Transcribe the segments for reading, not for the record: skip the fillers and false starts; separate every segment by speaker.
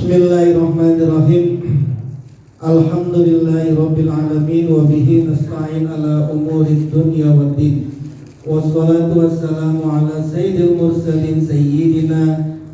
Speaker 1: Bismillahirrahmanirrahim. Alhamdulillahi rabbil alamin wa bihi nasta'in ala umurid dunya waddin. Wassalatu wassalamu ala sayyidil mursalin sayyidina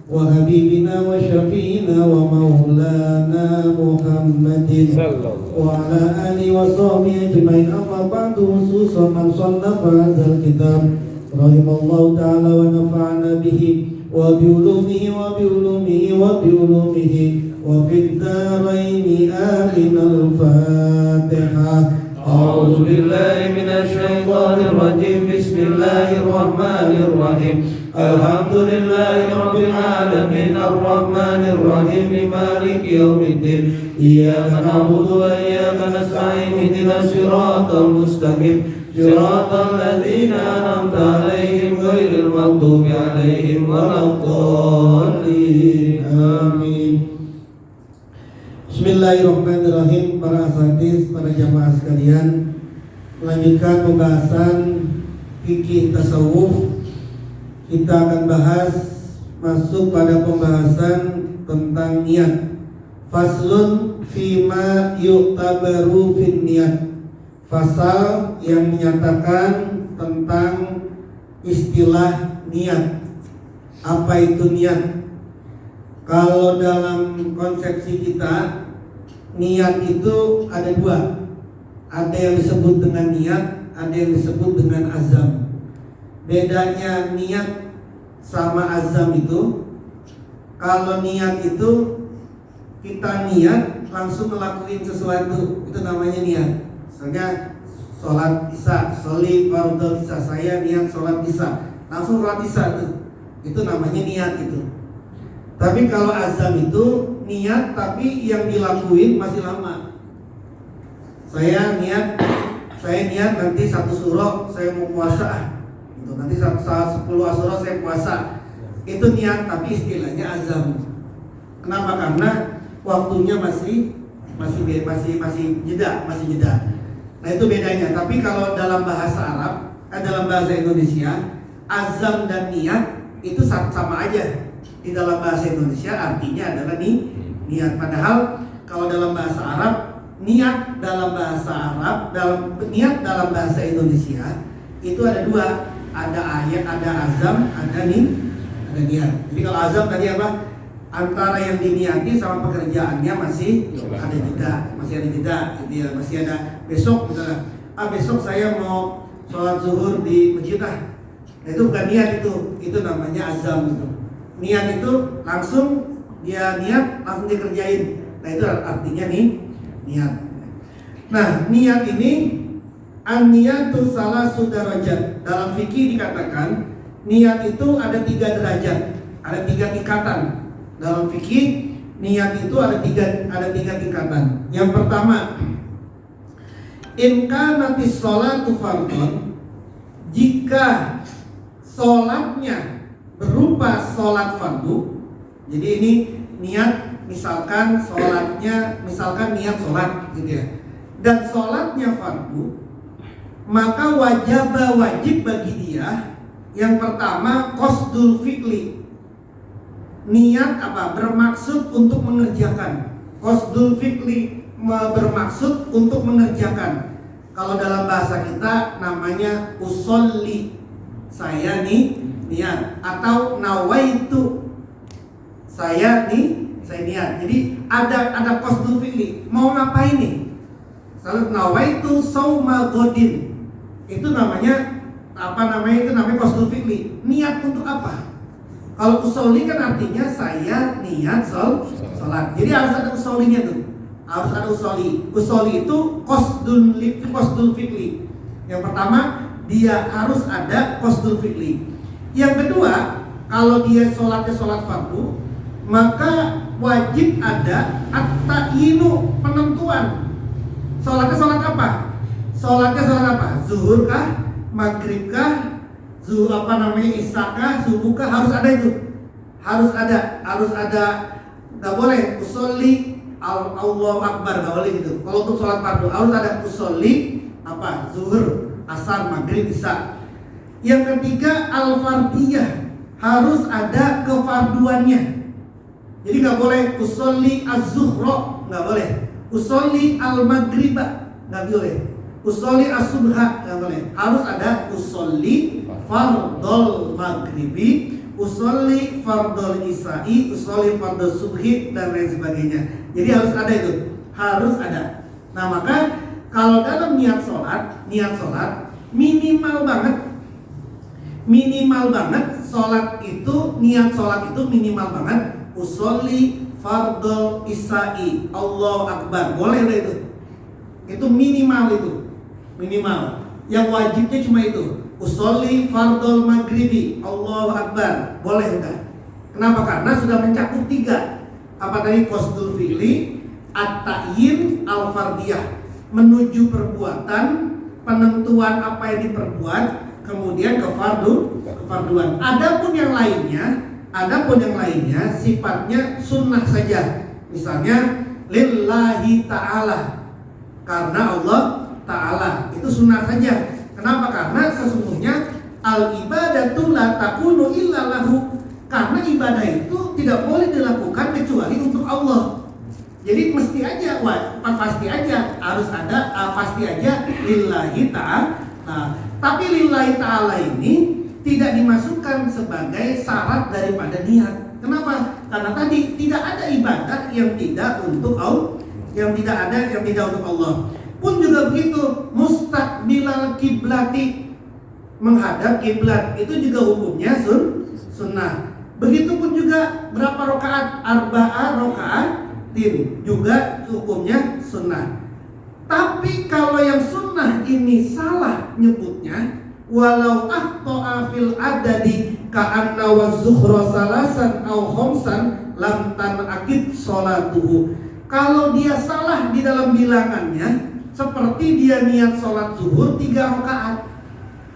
Speaker 1: wa habibina wa syafi'ina wa maulana Muhammadin wa ala alihi wa sahbihi ajma'in. Amma ba'du, khususan man sannafa hadzal kitab rahimallahu ta'ala wa nafa'ana bihi wa biulumihi wa biulumihi wa biulumihi wa fid dharaini amin. Al-Fatihah.
Speaker 2: A'udzu billahi minasy syaithanir rajim. Bismillahirrahmanirrahim. Alhamdulillahi rabbil alamin arrahmanir rahim maliki yaumiddin. Iyyaka na'budu wa iyyaka nasta'in ihdinas siratal mustaqim. Siratal ladzina an'amta 'alaihim ghairil maghdubi 'alaihim waladdallin.
Speaker 1: Amin. Bismillahirrahmanirrahim. Para asatidz, para jamaah sekalian, melanjutkan pembahasan fikih tasawuf. Kita akan bahas masuk pada pembahasan tentang niat. Faslun fima yu'tabaru fin niat. Pasal yang menyatakan tentang istilah niat. Apa itu niat? Kalau dalam konsepsi kita, niat itu ada dua. Ada yang disebut dengan niat, ada yang disebut dengan azam. Bedanya niat sama azam itu, kalau niat itu kita niat langsung ngelakuin sesuatu, itu namanya niat. Misalnya sholat isya, sholli fardhu isya, saya niat sholat isya, langsung sholat isya itu namanya niat itu. Tapi kalau azam itu niat tapi yang dilakuin masih lama. Saya niat nanti satu suro saya mau puasa, gitu. Nanti saat 10 Asyura saya puasa, itu niat tapi istilahnya azam. Kenapa? Karena waktunya masih jeda. Nah itu bedanya. Tapi kalau dalam bahasa Arab, dalam bahasa Indonesia, azam dan niat itu sama aja. Di dalam bahasa Indonesia artinya adalah niat. Padahal kalau dalam bahasa Arab, niat dalam bahasa Indonesia itu ada dua. Ada ayat, ada azam, ada niat. Jadi kalau azam tadi apa? Antara yang diniati sama pekerjaannya masih ada jeda, gitu ya, masih ada. Besok misalnya, besok saya mau sholat zuhur di masjid. Nah itu bukan niat, itu namanya azam gitu. Niat itu langsung dia niat langsung dikerjain. Nah itu artinya niat. Nah niat ini an-niyatu salasu darajat. Dalam fikih dikatakan niat itu ada 3 derajat, ada 3 tingkatan. Dalam fikih niat itu ada tiga tingkatan. Yang pertama, in kanatis sholatu fardhon, jika sholatnya berupa sholat fardu. Jadi ini niat, misalkan niat sholat gitu ya, dan sholatnya fardu, maka wajib bagi dia yang pertama qasdul fi'li. Niat apa? Bermaksud untuk mengerjakan. Qasdul fi'li bermaksud untuk mengerjakan. Kalau dalam bahasa kita namanya usolli, saya niat, atau nawaitu, saya niat. Jadi ada qasdul fi'li. Mau ngapain nih? Misalnya nawaitu sauma godin. Itu namanya itu namanya qasdul fi'li. Niat untuk apa? Kalau usolli kan artinya saya niat sholat. Jadi harus ada usollinya tuh. Harus ada usolli. Usolli itu qasdul fi'li. Yang pertama, dia harus ada qasdul fi'li. Yang kedua, kalau dia sholatnya sholat fardu, maka wajib ada at-ta'yinu, penentuan. Sholatnya sholat apa? Zuhur kah? Maghrib kah? Isya kah? Subuh kah? Harus ada itu. Harus ada. Gak boleh usolli Allahu Akbar, gak boleh gitu. Kalau untuk sholat fardu harus ada usolli zuhur, asar, maghrib, isya. Yang ketiga al-fardiyah, harus ada kefarduannya. Jadi nggak boleh usolli az-zuhra, nggak boleh. Usolli al-maghriba, nggak boleh. Usolli as-subha, nggak boleh. Harus ada usolli fardol maghribi, usolli fardol isya'i, usolli fardol subhi, dan lain sebagainya. Jadi harus ada itu, harus ada. Nah maka kalau dalam niat sholat minimal banget sholat itu, niat sholat itu minimal banget usolli fardol isya'i, Allahu Akbar, boleh lah itu minimal, yang wajibnya cuma itu usolli fardol maghribi, Allahu Akbar, boleh enggak? Kenapa? Karena sudah mencakup 3. Apa tadi? Qasdul fi'li, at-ta'yin, al-fardiyah, menuju perbuatan, penentuan apa yang diperbuat, kemudian kefarduan. Adapun yang lainnya sifatnya sunnah saja. Misalnya lillahi ta'ala, karena Allah ta'ala, itu sunnah saja. Kenapa? Karena sesungguhnya al-ibadatu la takunu illa lahu, karena ibadah itu tidak boleh dilakukan kecuali untuk Allah. Jadi pasti aja harus ada, pasti aja lillahi ta'ala. Nah, tapi lillahi ta'ala ini tidak dimasukkan sebagai syarat daripada niat. Kenapa? Karena tadi tidak ada ibadah yang tidak untuk Allah, yang tidak untuk Allah. Pun juga begitu, mustaqbilal kiblati, menghadap kiblat, itu juga hukumnya sunnah. Begitupun juga berapa rakaat, arba'a rakaatin, juga hukumnya sunnah. Tapi kalau yang sunnah ini salah nyebutnya, walau akhta'a fil adadi ka'anna wa zuhra salasan aw khamsan lam tanaqid sholatuhu. Kalau dia salah di dalam bilangannya, seperti dia niat sholat zuhur 3 rakaat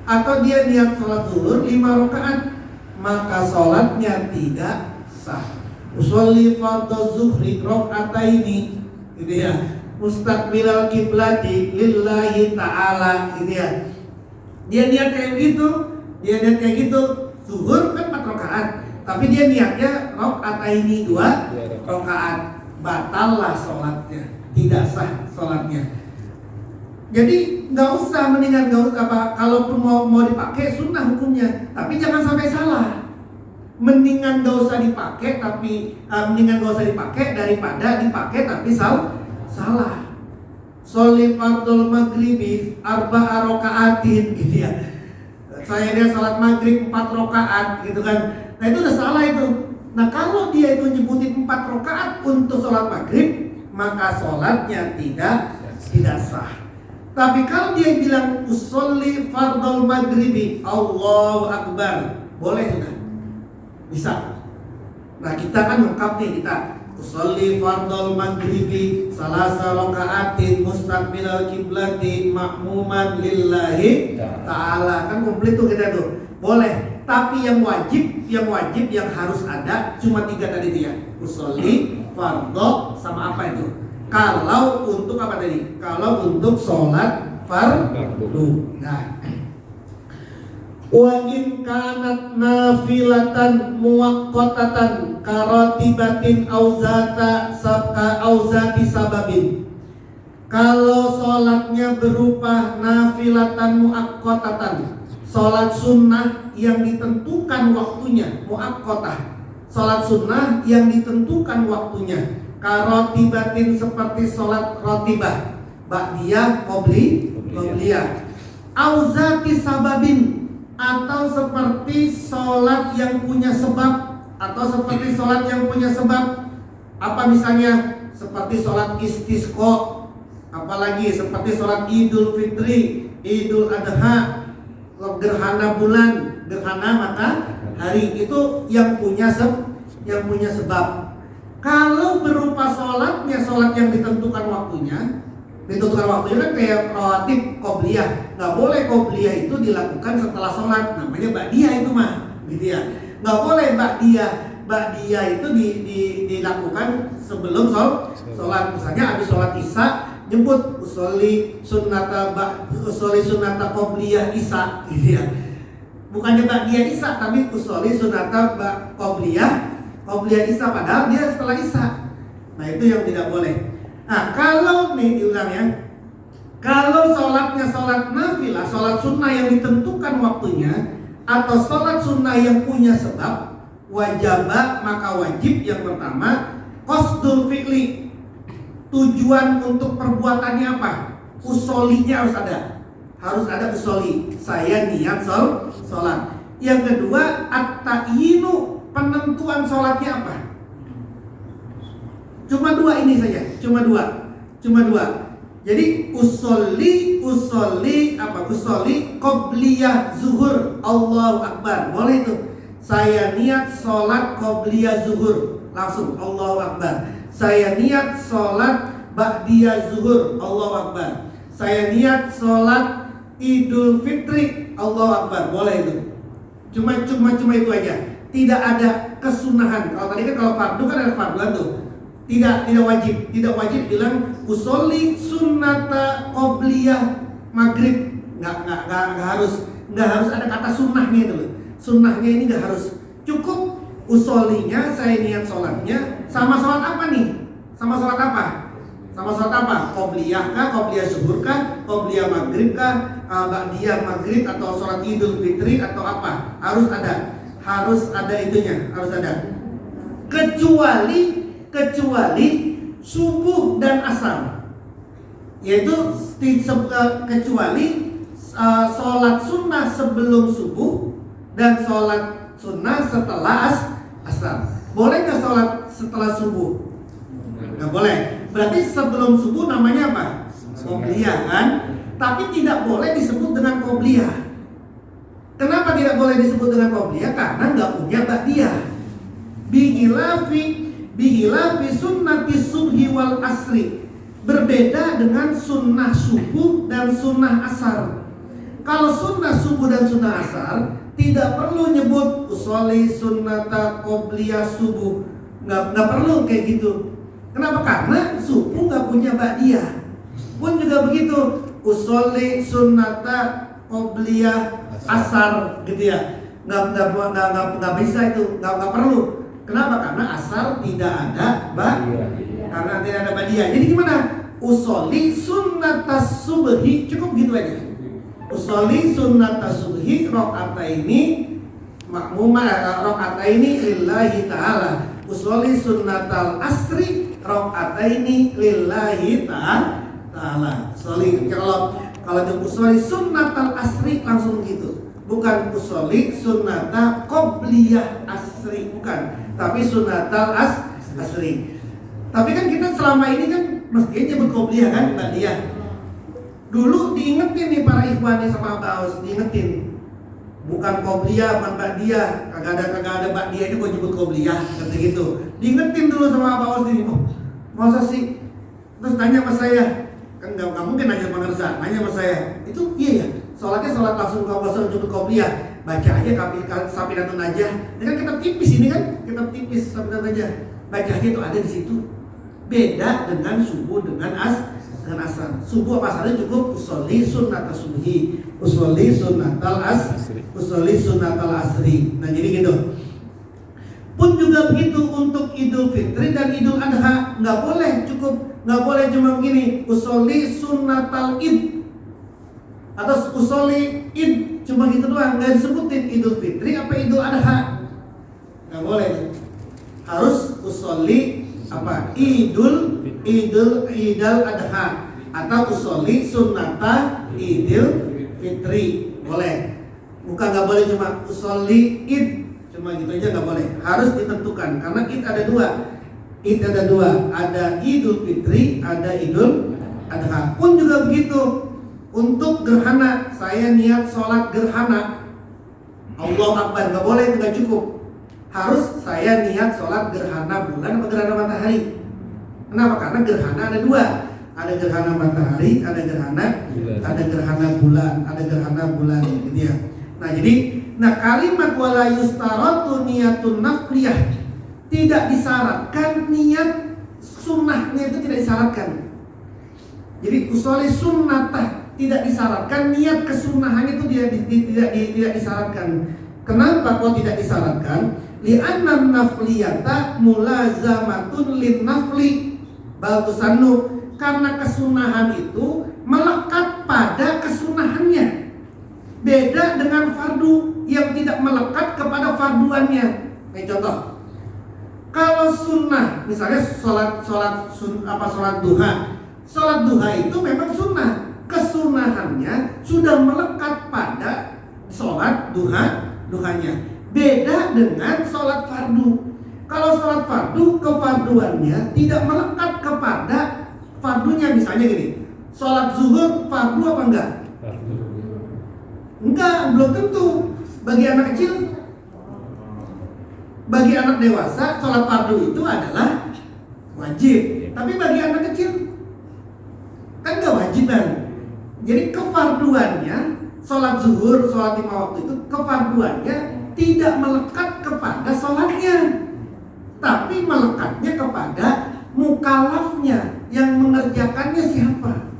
Speaker 1: atau dia niat sholat zuhur 5 rakaat, maka sholatnya tidak sah. Usolli fardhu zuhri raka'ataini, gitu ya, mustaqbilal kiblati lillahi ta'ala, gitu ya. Dia niat kayak gitu, zuhur kan 4 rakaat, tapi dia niatnya raka'ataini 2 rakaat, batallah sholatnya, tidak sah sholatnya. Jadi mendingan nggak usah kalaupun mau dipakai sunnah hukumnya, tapi jangan sampai salah. Mendingan nggak usah dipakai daripada dipakai tapi salah. Sholli fardul maghribi arba'a raka'atin, gitu ya. Dia salat maghrib 4 rakaat, gitu kan. Nah itu udah salah itu. Nah kalau dia itu nyebutin 4 rakaat untuk sholat maghrib, maka sholatnya tidak sah. Tapi kalau dia bilang usolli fardul maghribi, Allahu Akbar, boleh juga, bisa. Nah kita kan lengkap nih, kita usolli fardul maghribi salasa raka'atin mustaqbilal kiblati ma'muman lillahi ta'ala, kan komplit tuh kita tuh, boleh. Tapi yang wajib yang harus ada cuma 3 tadi itu ya, usolli, fardhu, sama apa itu? Kalau untuk apa tadi? Kalau untuk sholat fardu. Nah, wa in kanat nafilatan muwaqqatatan karatibatin auzati sababin. Kalau sholatnya berupa nafilatan muwaqqatatan, sholat sunnah yang ditentukan waktunya, muwaqqatah, sholat sunnah yang ditentukan waktunya. Karotibatin, seperti sholat rotibah, ba'diyah, qobliyah. Auzati sababin, atau seperti sholat yang punya sebab, apa misalnya seperti sholat istisqa, apalagi seperti sholat idul fitri, idul adha, gerhana bulan, gerhana matahari, itu yang punya sebab. Kalau berupa sholat yang ditentukan waktunya kan kayak rawatib qobliyah. Nggak boleh qobliyah itu dilakukan setelah sholat, namanya ba'diyah itu mah, gitu ya. Nggak boleh ba'diyah itu dilakukan sebelum sholat. Misalnya habis sholat isya nyebut usolli sunnata qobliyah isya, gitu ya. Bukannya ba'diyah isya, tapi usolli sunnata qobliyah Qobliyah Isya padahal dia setelah Isya. Nah itu yang tidak boleh. Nah kalau nih diulang ya, kalau sholatnya sholat nafilah, sholat sunnah yang ditentukan waktunya, atau sholat sunnah yang punya sebab, wajibah maka wajib yang pertama qasdul fi'li, tujuan untuk perbuatannya apa? Usolinya harus ada usoli. Saya niat sholat. Yang kedua at-ta'yinu, penentuan sholatnya apa? Cuma dua ini saja, cuma dua. Jadi usoli qobliyah zuhur, Allahu Akbar, boleh itu. Saya niat sholat qobliyah zuhur, langsung Allahu Akbar. Saya niat sholat ba'diyah zuhur, Allahu Akbar. Saya niat sholat Idul Fitri, Allahu Akbar, boleh itu. Cuma itu aja. Tidak ada kesunahan. Kalau tadi kan kalau fardu kan ada farduan tuh. Tidak wajib bilang usolli sunnata qobliyah maghrib. Nggak harus ada kata sunnahnya itu loh. Sunnahnya ini nggak harus. Cukup usolinya, saya niat sholatnya. Sama sholat apa nih? Sama sholat apa? Qobliyah kah? Qobliyah zuhur kah? Qobliyah maghrib kah? Ba'diyah maghrib atau sholat Idul Fitri atau apa? Harus ada itunya, harus ada. Kecuali subuh dan asar, yaitu kecuali sholat sunnah sebelum subuh dan sholat sunnah setelah asar. Boleh nggak sholat setelah subuh? Nggak boleh. Berarti sebelum subuh namanya apa? Qobliyah kan? Tapi tidak boleh disebut dengan qobliyah. Kenapa tidak boleh disebut dengan qobliyah? Karena nggak punya ba'diyah. Bihilafi sunnati subhi wal asri, berbeda dengan sunnah subuh dan sunnah asar. Kalau sunnah subuh dan sunnah asar tidak perlu nyebut usolli sunnata qobliyah subuh, nggak perlu kayak gitu. Kenapa? Karena subuh nggak punya ba'diyah. Pun juga begitu, usolli sunnata qobliyah asar gitu ya, nggak bisa itu, nggak perlu. Kenapa? Karena asar tidak ada ba'diyah. Jadi gimana? Usolli sunnatas subhi, cukup gitu aja. Usolli sunnatas subhi rakaataini makmumah, rakaataini lillahi ta'ala. Usolli sunnatal asri rakaataini lillahi ta'ala. Usolli, kalau usolli sunnatal asri langsung gitu. Bukan usolli sunnata qobliyah asri, bukan, tapi sunnatal asri. Tapi kan kita selama ini kan mestinya nyebut qobliyah kan, ba'diyah. Dulu diingetin nih para ikhwani sama Baus, diingetin. Bukan qobliyah, bukan ba'diyah. Kagak ada ba'diyah ini kok nyebut qobliyah, kata gitu. Diingetin dulu sama Baus ini. Oh, masa sih? Terus tanya sama saya. Kan nggak mungkin nanya sama Ngerza, nanya sama saya. Itu iya ya. Sholatnya sholat langsung nyebut qobliyah. Baca aja Safinatun Najah. Ini kan kitab tipis ini kan, kitab tipis Safinatun Najah. Baca aja itu ada di situ. Beda dengan subuh dengan asar. Subuh apa asarnya cukup usolli sunnatal subhi, usolli sunnatal asri. Nah jadi gitu. Pun juga begitu untuk Idul Fitri dan Idul Adha, nggak boleh cuma begini usolli sunnatal id atau usolli id, cuma gitu doang, nggak disebutin Idul Fitri apa Idul Adha, nggak boleh. Harus usolli apa? Idul Adha atau usolli sunnata Idul Fitri, boleh. Bukan nggak boleh cuma usolli id, cuma gitu aja nggak boleh. Harus ditentukan karena id ada dua, ada Idul Fitri, ada Idul Adha. Pun juga begitu. Untuk gerhana, saya niat sholat gerhana, Allahu Akbar, nggak boleh, nggak cukup. Harus saya niat sholat gerhana bulan atau gerhana matahari. Kenapa? Karena gerhana ada dua, ada gerhana matahari, ada gerhana bulan, gitu ya. Nah kalimat wala yustaratu niyatun nafliyah, tidak disyaratkan niat sunnahnya itu tidak disyaratkan. Jadi usolli sunnatah tidak disyaratkan, niat kesunahannya itu tidak disyaratkan. Kenapa kok tidak disyaratkan? Li'anna nafliyata mulazamatun lin nafli baltusanu, karena kesunahan itu melekat pada kesunahannya. Beda dengan fardu yang tidak melekat kepada farduannya. Nih contoh, kalau sunnah, misalnya sholat duha. Sholat duha itu memang sunnah. Kesunahannya sudah melekat pada sholat duhanya. Beda dengan sholat fardu. Kalau sholat fardu, kefarduannya tidak melekat kepada fardunya. Misalnya gini, sholat zuhur fardu apa enggak? Enggak, belum tentu. Bagi anak kecil, bagi anak dewasa, sholat fardu itu adalah wajib. Tapi bagi anak kecil kan enggak wajib kan? Jadi kefarduannya, sholat zuhur, sholat 5 waktu itu kefarduannya tidak melekat kepada sholatnya, tapi melekatnya kepada mukallafnya, yang mengerjakannya siapa.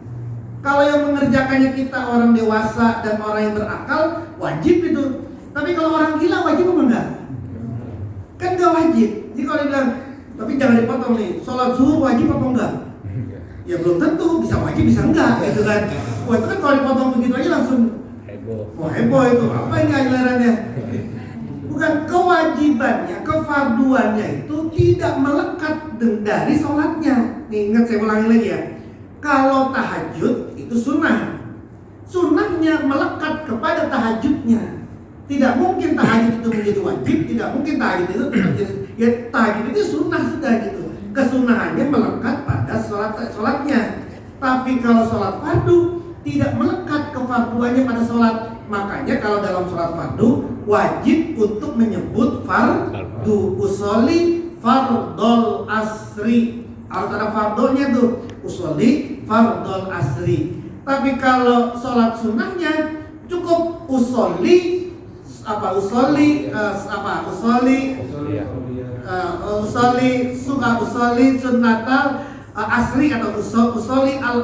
Speaker 1: Kalau yang mengerjakannya kita orang dewasa dan orang yang berakal, wajib itu. Tapi kalau orang gila wajib apa enggak? Kan enggak wajib. Jadi kalau dibilang, tapi jangan dipotong nih, sholat zuhur wajib apa enggak? Ya belum tentu, bisa wajib bisa enggak gitu kan. Wah itu kan kalau dipotong begitu aja langsung heboh itu. Apa ini ajarannya? Bukan, kewajibannya, kefarduannya itu tidak melekat dari sholatnya. Nih ingat, saya ulangi lagi ya. Kalau tahajud itu sunnah, sunnahnya melekat kepada tahajudnya. Tidak mungkin tahajud itu menjadi wajib, tidak mungkin tahajud itu menjadi, ya tahajud itu sunnah sudah gitu. Kesunahannya melekat pada sholatnya. Tapi kalau sholat fardu tidak melekat kefarduannya pada sholat. Makanya kalau dalam sholat fardu wajib untuk menyebut fardu. Usolli fardol asri, harus ada fardonya tuh. Usolli fardol asri. Tapi kalau sholat sunnahnya cukup usolli sunnatal asri atau usolli al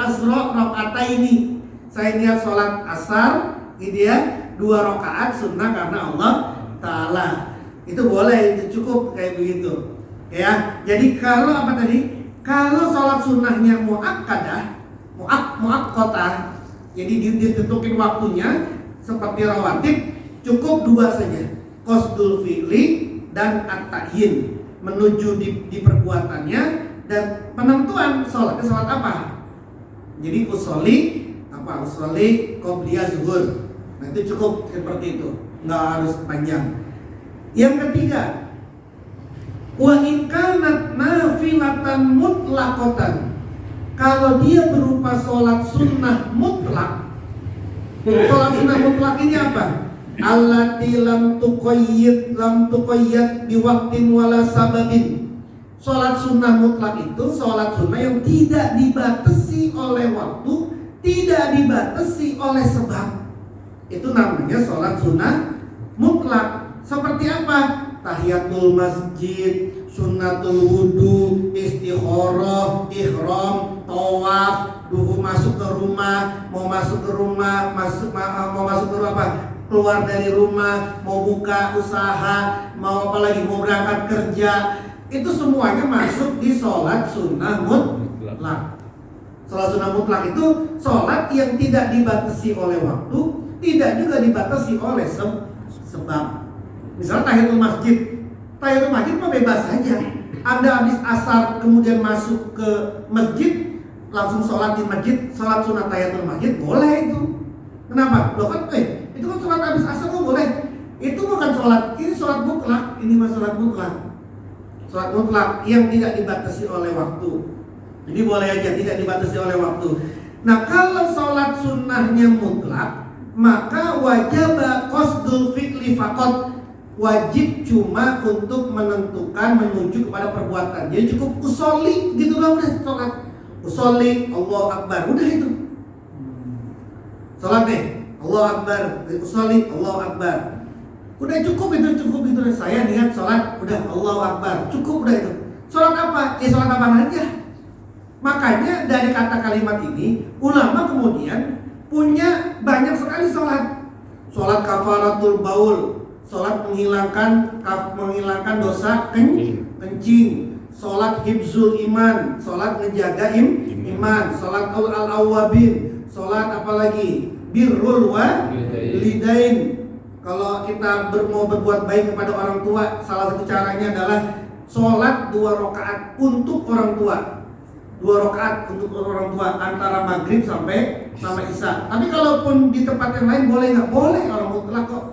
Speaker 1: asro rakaataini. Saya niat sholat asar, ini dia 2 rakaat sunnah karena Allah Ta'ala. Itu boleh, itu cukup kayak begitu. Ya, jadi kalau apa tadi? Kalau sholat sunnahnya muakkadah, muakkotah, jadi ditentukan waktunya seperti rawatib, cukup 2 saja. Qasdul fi'li dan at-ta'yin, menuju di perbuatannya dan penentuan sholatnya sholat apa. Jadi usolli qobliyah zuhur. Nah itu cukup seperti itu, nggak harus panjang. Yang ketiga, wa in kanat nafilatan mutlaqatan, kalau dia berupa sholat sunnah mutlak. Sholat sunnah mutlak ini apa? Allati lam tuqayyid biwaktin wala sababin. Sholat sunnah mutlak itu sholat sunnah yang tidak dibatasi oleh waktu, tidak dibatasi oleh sebab. Itu namanya sholat sunnah mutlak. Seperti apa? Tahiyatul masjid, sunnatul wudu, istikharah, ihram, tawaf, masuk ke rumah, mau masuk ke rumah apa? Keluar dari rumah, mau buka usaha, mau apa lagi, mau berangkat kerja. Itu semuanya masuk di sholat sunnah mutlak. Sholat sunnah mutlak itu sholat yang tidak dibatasi oleh waktu, tidak juga dibatasi oleh sebab. Misalnya tahiyatul masjid mah bebas saja. Anda habis asar kemudian masuk ke masjid, langsung sholat di masjid, sholat sunnah tahiyatul masjid, boleh itu. Kenapa? Loh kan, itu kan sholat habis asar kok boleh. Itu bukan sholat, ini sholat mutlak, ini mah sholat mutlak. Sholat mutlak yang tidak dibatasi oleh waktu. Jadi boleh aja, tidak dibatasi oleh waktu. Nah kalau sholat sunnahnya mutlak, maka wajib qasdul fi'li faqat, wajib cuma untuk menentukan menuju kepada perbuatan. Jadi cukup usolli gitu lah, udah sholat. Usolli, Allah Akbar, udah itu. Sholat deh, Allah Akbar, usolli, Allah Akbar. Udah cukup itu. Saya niat sholat, udah Allah Akbar, cukup udah itu. Sholat apa? Ya sholat apa aja. Makanya dari kata kalimat ini, ulama kemudian punya banyak sekali sholat. Sholat kafaratul baul, sholat menghilangkan dosa kencing, sholat hibzul iman, sholat ngejaga iman, sholat al-awwabin, sholat apalagi birrul walidain. Kalau kita mau berbuat baik kepada orang tua, salah satu caranya adalah sholat 2 rakaat untuk orang tua. 2 rakaat untuk orang tua antara maghrib sampai isya. Tapi kalaupun di tempat yang lain boleh nggak? Boleh, kalau mutlak kok.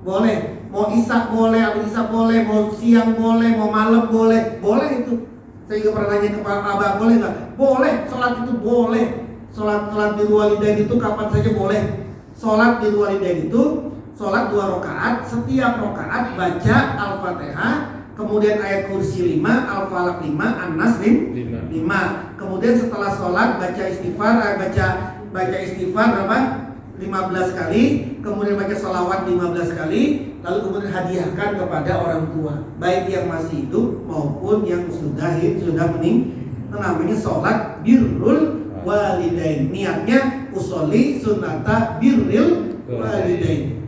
Speaker 1: Boleh. Mau isya boleh, habis isya boleh, mau siang boleh, mau malam boleh. Boleh itu. Saya juga pernah nanya ke Pak Abah, boleh nggak? Boleh. Sholat itu boleh. Sholat birrul walidain itu kapan saja boleh. Sholat birrul walidain itu sholat 2 rakaat, setiap rakaat baca Al-Fatihah, kemudian ayat kursi 5, Al-Falaq 5, An-Nas 5. Kemudian setelah sholat baca istighfar, baca istighfar berapa? 15 kali, kemudian baca sholawat 15 kali, lalu kemudian hadiahkan kepada orang tua, baik yang masih hidup maupun yang sudah meninggal. Namanya sholat birrul walidain. Niatnya usolli sunnata birrul walidain.